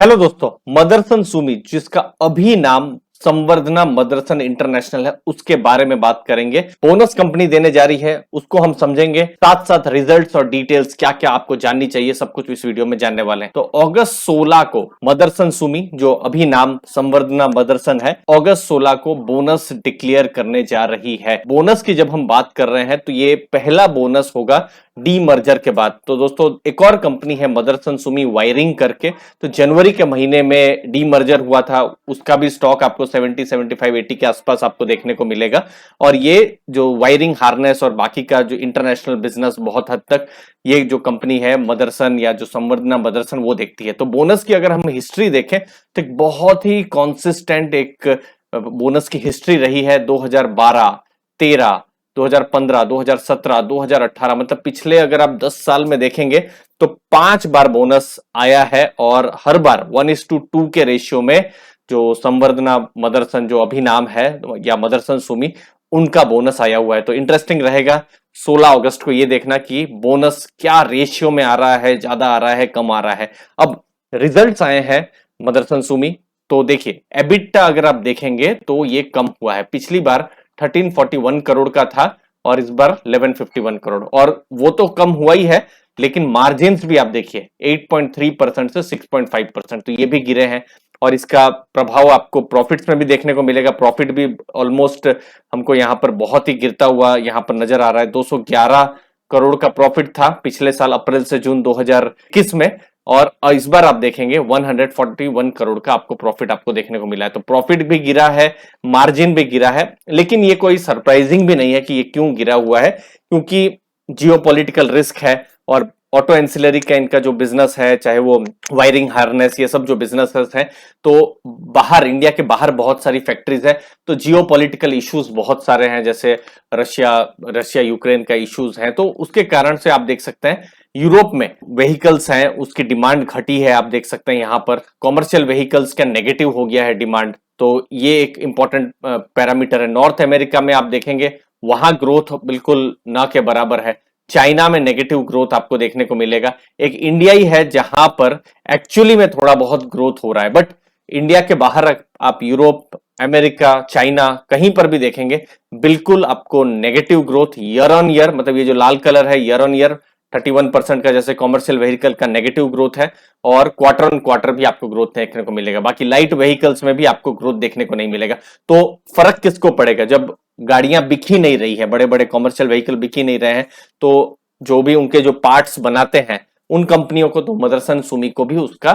Hello दोस्तों, मदरसन सुमी जिसका अभी नाम संवर्धना मदरसन इंटरनेशनल है, उसके बारे में बात करेंगे। बोनस कंपनी देने जा रही है, उसको हम समझेंगे। साथ साथ रिजल्ट्स और डिटेल्स क्या क्या आपको जाननी चाहिए, सब कुछ इस वीडियो में जानने वाले हैं। तो अगस्त 16 को मदरसन सुमी, जो अभी नाम संवर्धना मदरसन है, अगस्त 16 को बोनस डिक्लेयर करने जा रही है। बोनस की जब हम बात कर रहे हैं तो ये पहला बोनस होगा डीमर्जर के बाद। तो दोस्तों, एक और कंपनी है मदरसन सुमी वायरिंग करके, तो जनवरी के महीने में डीमर्जर हुआ था। उसका भी स्टॉक आपको 70, 75, 80 के आसपास आपको देखने को मिलेगा। और ये जो वायरिंग हार्नेस और बाकी का जो इंटरनेशनल बिजनेस, बहुत हद तक ये जो कंपनी है मदरसन या जो संवर्धना मदरसन वो देखती है। तो बोनस की अगर हम हिस्ट्री देखें तो एक बहुत ही कॉन्सिस्टेंट एक बोनस की हिस्ट्री रही है। 2012, 13, 2015, 2017, 2018, मतलब पिछले अगर आप 10 साल में देखेंगे तो 5 बार बोनस आया है। और हर बार 1:2 के रेशियो में जो संवर्धना मदरसन, जो अभी नाम है, या मदरसन सुमी, उनका बोनस आया हुआ है। तो इंटरेस्टिंग रहेगा 16 अगस्त को ये देखना कि बोनस क्या रेशियो में आ रहा है, ज्यादा आ रहा है, कम आ रहा है। अब रिजल्ट्स आए हैं मदरसन सुमी, तो देखिए एबिटा अगर आप देखेंगे तो ये कम हुआ है। पिछली बार 1341 करोड़ का था और इस बार 1151 करोड़, और वो तो कम हुआ ही है, लेकिन मार्जिन भी आप देखिए 8.3% से 6.5%, तो ये भी गिरे हैं। और इसका प्रभाव आपको प्रॉफिट्स में भी देखने को मिलेगा। प्रॉफिट भी ऑलमोस्ट हमको यहाँ पर बहुत ही गिरता हुआ यहाँ पर नजर आ रहा है। 211 करोड़ का प्रॉफिट था पिछले साल अप्रैल से जून 2021 में, और इस बार आप देखेंगे 141 करोड़ का आपको प्रॉफिट आपको देखने को मिला है। तो प्रॉफिट भी गिरा है, मार्जिन भी गिरा है, लेकिन ये कोई सरप्राइजिंग भी नहीं है कि ये क्यों गिरा हुआ है, क्योंकि जियोपॉलिटिकल रिस्क है। और ऑटो एंसिलरी का इनका जो बिजनेस है, चाहे वो वायरिंग हार्नेस, ये सब जो बिजनेसेस हैं, तो बाहर, इंडिया के बाहर बहुत सारी फैक्ट्रीज है। तो जियोपॉलिटिकल इश्यूज बहुत सारे हैं, जैसे रशिया रशिया यूक्रेन का इश्यूज है, तो उसके कारण से आप देख सकते हैं यूरोप में व्हीकल्स हैं, उसकी डिमांड घटी है। आप देख सकते हैं यहाँ पर कॉमर्शियल व्हीकल्स का नेगेटिव हो गया है डिमांड। तो ये एक इंपॉर्टेंट पैरामीटर है। नॉर्थ अमेरिका में आप देखेंगे वहां ग्रोथ बिल्कुल ना के बराबर है। चाइना में नेगेटिव ग्रोथ आपको देखने को मिलेगा। एक इंडिया ही है जहां पर एक्चुअली में थोड़ा बहुत ग्रोथ हो रहा है, बट इंडिया के बाहर आप यूरोप, अमेरिका, चाइना, कहीं पर भी देखेंगे बिल्कुल आपको negative growth year on year, मतलब ये जो लाल कलर है ईयर ऑन ईयर 31% का, जैसे कॉमर्शियल व्हीकल का नेगेटिव ग्रोथ है। और क्वार्टर ऑन क्वार्टर भी आपको ग्रोथ देखने को मिलेगा। बाकी लाइट व्हीकल्स में भी आपको ग्रोथ देखने को नहीं मिलेगा। तो फर्क किसको पड़ेगा जब गाड़ियां बिक ही नहीं रही है, बड़े बड़े कॉमर्शियल व्हीकल बिक ही नहीं रहे हैं, तो जो भी उनके जो पार्ट्स बनाते हैं उन कंपनियों को, तो मदरसन सुमी को भी उसका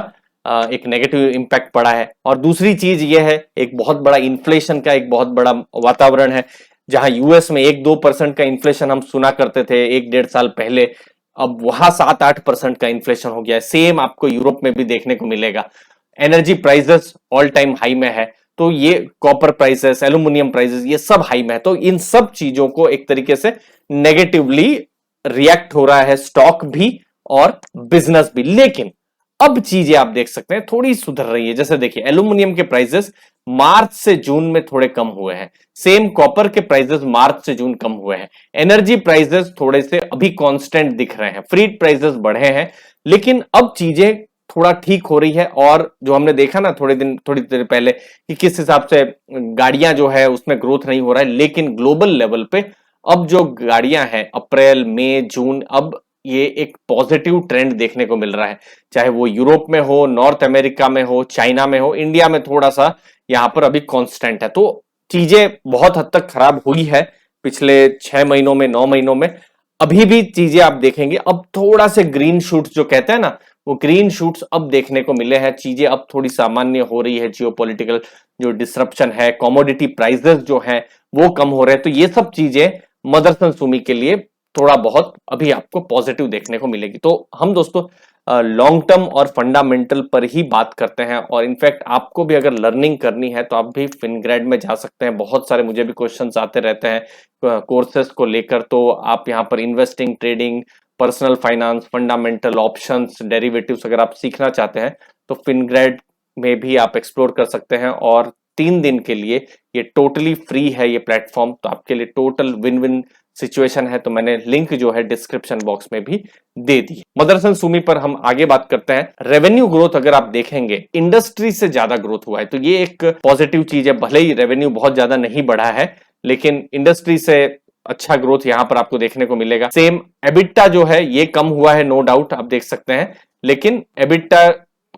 एक नेगेटिव इंपैक्ट पड़ा है। और दूसरी चीज ये है, एक बहुत बड़ा इन्फ्लेशन का एक बहुत बड़ा वातावरण है। जहां यूएस में 1-2% का इन्फ्लेशन हम सुना करते थे 1-1.5 साल पहले, अब वहां 7-8% का इन्फ्लेशन हो गया है। सेम आपको यूरोप में भी देखने को मिलेगा। Energy prices all time high में है, तो ये कॉपर प्राइसेस, एल्यूमिनियम प्राइसेस, ये सब हाई में है। तो इन सब चीजों को एक तरीके से नेगेटिवली रिएक्ट हो रहा है स्टॉक भी और बिजनेस भी। लेकिन अब चीजें आप देख सकते हैं थोड़ी सुधर रही है। जैसे देखिए एल्यूमिनियम के प्राइसेस मार्च से जून में थोड़े कम हुए हैं। सेम कॉपर के प्राइसेस मार्च से जून कम हुए हैं। एनर्जी प्राइसेस थोड़े से अभी कांस्टेंट दिख रहे हैं। फ्रीट प्राइसेस बढ़े हैं, लेकिन अब चीजें थोड़ा ठीक हो रही है। और जो हमने देखा ना थोड़ी देर पहले कि किस हिसाब से गाड़ियां जो है उसमें ग्रोथ नहीं हो रहा है, लेकिन ग्लोबल लेवल पे अब जो गाड़ियां हैं अप्रैल, मई, जून, अब ये एक पॉजिटिव ट्रेंड देखने को मिल रहा है। चाहे वो यूरोप में हो, नॉर्थ अमेरिका में हो, चाइना में हो, इंडिया में थोड़ा सा यहाँ पर अभी कांस्टेंट है। तो चीजें बहुत हद तक खराब हुई है पिछले 6 महीनों में, 9 महीनों में। अभी भी चीजें आप देखेंगे अब थोड़ा से ग्रीन शूट्स जो कहते हैं ना, वो ग्रीन शूट्स अब देखने को मिले हैं। चीजें अब थोड़ी सामान्य हो रही है। जियोपॉलिटिकल जो डिसरप्शन है, कमोडिटी प्राइसेस जो हैं वो कम हो रहे हैं। तो ये सब चीजें मदरसन सुमी के लिए थोड़ा बहुत अभी आपको पॉजिटिव देखने को मिलेगी। तो हम दोस्तों लॉन्ग टर्म और फंडामेंटल पर ही बात करते हैं। और इनफैक्ट आपको भी अगर लर्निंग करनी है तो आप भी फिनग्रेड में जा सकते हैं। बहुत सारे मुझे भी क्वेश्चंस आते रहते हैं कोर्सेज को लेकर। तो आप यहाँ पर investing, trading, personal finance, fundamental, options, derivatives अगर आप सीखना चाहते हैं तो फिनग्रेड में भी आप एक्सप्लोर कर सकते हैं। और 3 दिन के लिए ये टोटली फ्री है ये प्लेटफॉर्म, तो आपके लिए टोटल विन विन सिचुएशन है, तो मैंने लिंक जो है डिस्क्रिप्शन बॉक्स में भी दे दी। मदरसन सुमी पर हम आगे बात करते हैं। रेवेन्यू ग्रोथ अगर आप देखेंगे इंडस्ट्री से ज्यादा ग्रोथ हुआ है, तो ये एक पॉजिटिव चीज है। भले ही रेवेन्यू बहुत ज्यादा नहीं बढ़ा है, लेकिन इंडस्ट्री से अच्छा ग्रोथ यहां पर आपको देखने को मिलेगा। सेम एबिटा जो है ये कम हुआ है, नो डाउट, आप देख सकते हैं, लेकिन एबिटा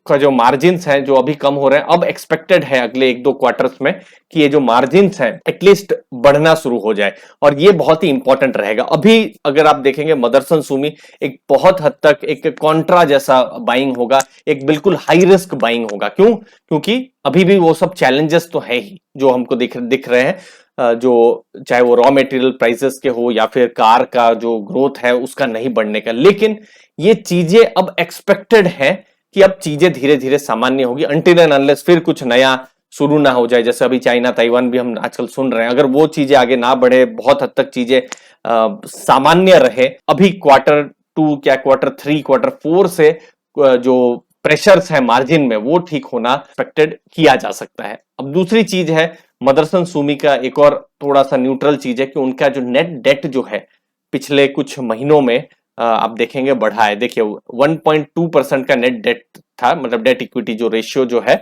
का जो मार्जिन्स हैं जो अभी कम हो रहे हैं, अब एक्सपेक्टेड है अगले 1-2 क्वार्टर्स में कि ये जो मार्जिन्स हैं एटलीस्ट बढ़ना शुरू हो जाए, और ये बहुत ही इंपॉर्टेंट रहेगा। अभी अगर आप देखेंगे मदरसन सुमी एक बहुत हद तक एक कॉन्ट्रा जैसा बाइंग होगा, एक बिल्कुल हाई रिस्क बाइंग होगा। क्यों? क्योंकि अभी भी वो सब चैलेंजेस तो है ही जो हमको दिख रहे हैं, जो चाहे वो रॉ मटेरियल प्राइसेस के हो या फिर कार का जो ग्रोथ है उसका नहीं बढ़ने का, लेकिन ये चीजें अब एक्सपेक्टेड है कि अब चीजें धीरे धीरे सामान्य होगी, अनटिल एंड अनलेस फिर कुछ नया शुरू ना हो जाए। जैसे अभी चाइना ताइवान भी हम आजकल सुन रहे हैं, अगर वो चीजें आगे ना बढ़े, बहुत हद तक चीजें सामान्य रहे, अभी Q2 क्या Q3 Q4 से जो प्रेशर्स है मार्जिन में वो ठीक होना एक्सपेक्टेड किया जा सकता है। अब दूसरी चीज है मदरसन सुमी का एक और थोड़ा सा न्यूट्रल चीज है कि उनका जो नेट डेट जो है पिछले कुछ महीनों में आप देखेंगे बढ़ा है। देखिए 1.2% का नेट डेट था, मतलब डेट इक्विटी जो रेशियो जो है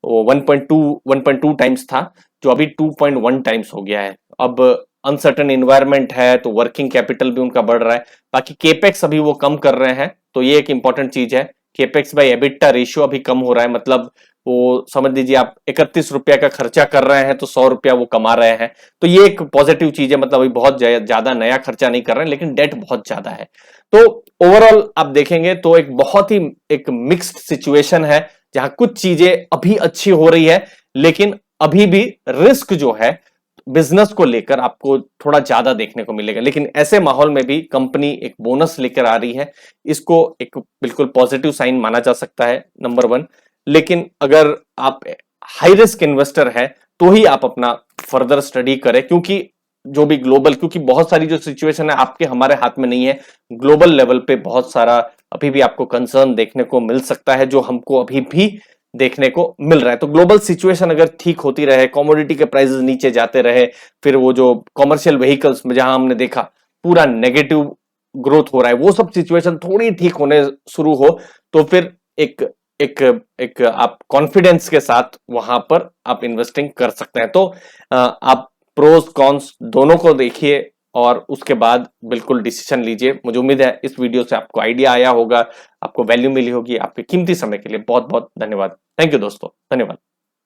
वो 1.2 टाइम्स था, जो अभी 2.1 टाइम्स हो गया है। अब अनसर्टेन इन्वायरमेंट है तो वर्किंग कैपिटल भी उनका बढ़ रहा है। बाकी केपेक्स अभी वो कम कर रहे हैं, तो ये एक इंपॉर्टेंट चीज है। केपेक्स बाय एबिटा रेशियो अभी कम हो रहा है, मतलब वो समझ लीजिए आप 31 रुपया का खर्चा कर रहे हैं तो 100 रुपया वो कमा रहे हैं, तो ये एक पॉजिटिव चीज है। मतलब अभी बहुत ज्यादा नया खर्चा नहीं कर रहे हैं, लेकिन डेट बहुत ज्यादा है। तो ओवरऑल आप देखेंगे तो एक बहुत ही एक मिक्स्ड सिचुएशन है, जहां कुछ चीजें अभी अच्छी हो रही है, लेकिन अभी भी रिस्क जो है बिजनेस को लेकर आपको थोड़ा ज्यादा देखने को मिलेगा। लेकिन ऐसे माहौल में भी कंपनी एक बोनस लेकर आ रही है, इसको एक बिल्कुल पॉजिटिव साइन माना जा सकता है, नंबर 1। लेकिन अगर आप हाई रिस्क इन्वेस्टर है तो ही आप अपना फर्दर स्टडी करें, क्योंकि जो भी ग्लोबल, क्योंकि बहुत सारी जो सिचुएशन है आपके हमारे हाथ में नहीं है, ग्लोबल लेवल पे बहुत सारा अभी भी आपको कंसर्न देखने को मिल सकता है, जो हमको अभी भी देखने को मिल रहा है। तो ग्लोबल सिचुएशन अगर ठीक होती रहे, कमोडिटी के प्राइसेस नीचे जाते रहे, फिर वो जो कमर्शियल व्हीकल्स में जहां हमने देखा पूरा नेगेटिव ग्रोथ हो रहा है, वो सब सिचुएशन थोड़ी ठीक होने शुरू हो, तो फिर एक एक एक आप कॉन्फिडेंस के साथ वहां पर आप इन्वेस्टिंग कर सकते हैं। तो आप प्रोस कॉन्स दोनों को देखिए और उसके बाद बिल्कुल डिसीजन लीजिए। मुझे उम्मीद है इस वीडियो से आपको आइडिया आया होगा, आपको वैल्यू मिली होगी। आपके कीमती समय के लिए बहुत बहुत धन्यवाद। थैंक यू दोस्तों, धन्यवाद।